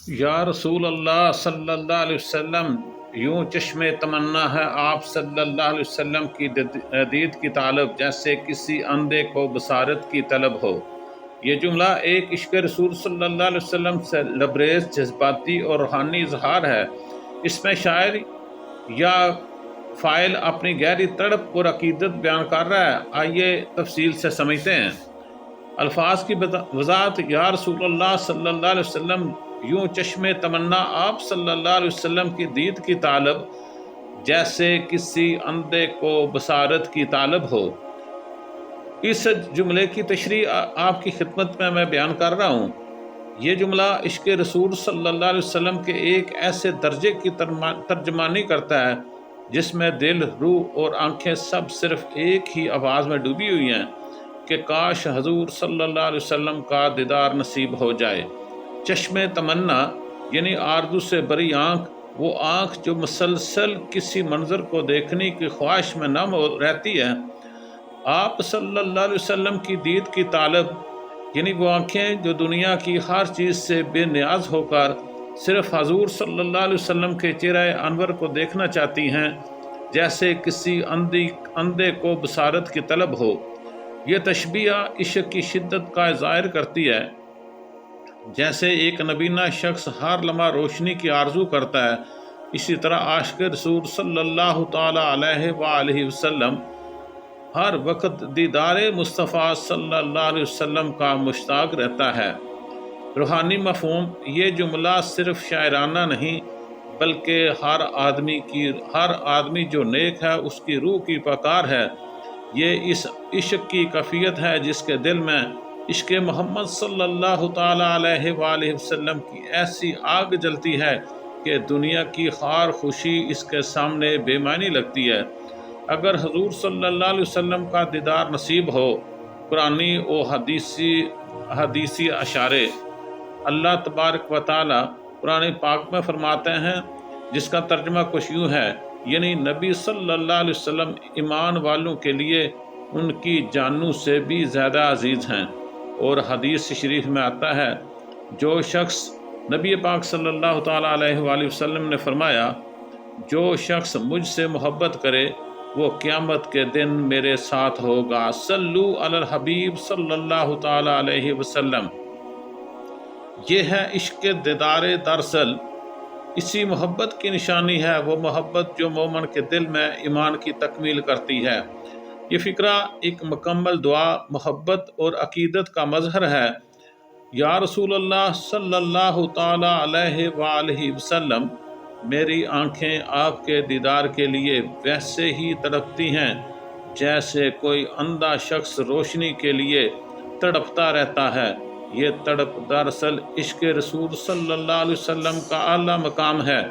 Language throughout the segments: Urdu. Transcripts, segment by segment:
یا رسول اللہ صلی اللہ علیہ وسلم، یوں چشم تمنا ہے آپ صلی اللہ علیہ وسلم کی دید کی طالب، جیسے کسی اندھے کو بصارت کی طلب ہو۔ یہ جملہ ایک عشق رسول صلی اللہ علیہ وسلم سے لبریز جذباتی اور روحانی اظہار ہے۔ اس میں شاعر یا فاعل اپنی گہری تڑپ اور عقیدت بیان کر رہا ہے۔ آئیے تفصیل سے سمجھتے ہیں۔ الفاظ کی وضاحت: یا رسول اللہ صلی اللہ علیہ وسلم، یوں چشم تمنا آپ صلی اللہ علیہ وسلم کی دید کی طالب، جیسے کسی اندھے کو بصارت کی طالب ہو۔ اس جملے کی تشریح آپ کی خدمت میں بیان کر رہا ہوں۔ یہ جملہ عشق رسول صلی اللہ علیہ وسلم کے ایک ایسے درجے کی ترجمانی کرتا ہے جس میں دل، روح اور آنکھیں سب صرف ایک ہی آواز میں ڈوبی ہوئی ہیں کہ کاش حضور صلی اللہ علیہ وسلم کا دیدار نصیب ہو جائے۔ چشم تمنا یعنی آرزو سے بری آنکھ، وہ آنکھ جو مسلسل کسی منظر کو دیکھنے کی خواہش میں نم رہتی ہے۔ آپ صلی اللہ علیہ وسلم کی دید کی طالب یعنی وہ آنکھیں جو دنیا کی ہر چیز سے بے نیاز ہو کر صرف حضور صلی اللہ علیہ وسلم کے چہرہ انور کو دیکھنا چاہتی ہیں، جیسے کسی اندھے کو بصارت کی طلب ہو۔ یہ تشبیہ عشق کی شدت کا ظاہر کرتی ہے۔ جیسے ایک نبینہ شخص ہر لمحہ روشنی کی آرزو کرتا ہے، اسی طرح عاشق رسول صلی اللہ تعالی علیہ وآلہ وسلم ہر وقت دیدار مصطفیٰ صلی اللہ علیہ وسلم کا مشتاق رہتا ہے۔ روحانی مفہوم: یہ جملہ صرف شاعرانہ نہیں بلکہ ہر آدمی جو نیک ہے اس کی روح کی پکار ہے۔ یہ اس عشق کی کیفیت ہے جس کے دل میں عشق محمد صلی اللہ تعالی علیہ وآلہ وسلم کی ایسی آگ جلتی ہے کہ دنیا کی ہر خوشی اس کے سامنے بے معنی لگتی ہے۔ اگر حضور صلی اللہ علیہ وسلم کا دیدار نصیب ہو، قرآنی و حدیثی اشارے: اللہ تبارک و تعالی قرآن پاک میں فرماتے ہیں، جس کا ترجمہ کچھ یوں ہے، یعنی نبی صلی اللہ علیہ وسلم ایمان والوں کے لیے ان کی جانوں سے بھی زیادہ عزیز ہیں۔ اور حدیث شریف میں آتا ہے، جو شخص نبی پاک صلی اللہ تعالیٰ علیہ وآلہ وسلم نے فرمایا، جو شخص مجھ سے محبت کرے وہ قیامت کے دن میرے ساتھ ہوگا۔ صلو علی الحبیب صلی اللہ تعالیٰ علیہ وسلم۔ یہ ہے عشق دیدار۔ دراصل اسی محبت کی نشانی ہے، وہ محبت جو مومن کے دل میں ایمان کی تکمیل کرتی ہے۔ یہ فقرہ ایک مکمل دعا، محبت اور عقیدت کا مظہر ہے۔ یا رسول اللہ صلی اللہ تعالی علیہ وآلہ وسلم، میری آنکھیں آپ کے دیدار کے لیے ویسے ہی تڑپتی ہیں جیسے کوئی اندھا شخص روشنی کے لیے تڑپتا رہتا ہے۔ یہ تڑپ دراصل عشق رسول صلی اللہ علیہ وسلم کا اعلیٰ مقام ہے،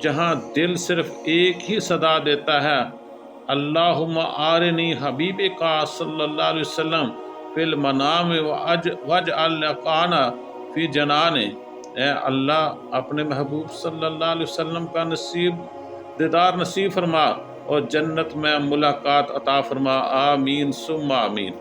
جہاں دل صرف ایک ہی صدا دیتا ہے، اللہم آرنی حبیبک صلی اللہ علیہ وسلم فی المنام واجعل لقانا فی جنانے۔ اے اللہ، اپنے محبوب صلی اللہ علیہ وسلم کا دیدار نصیب فرما اور جنت میں ملاقات عطا فرما۔ آمین ثم آمین۔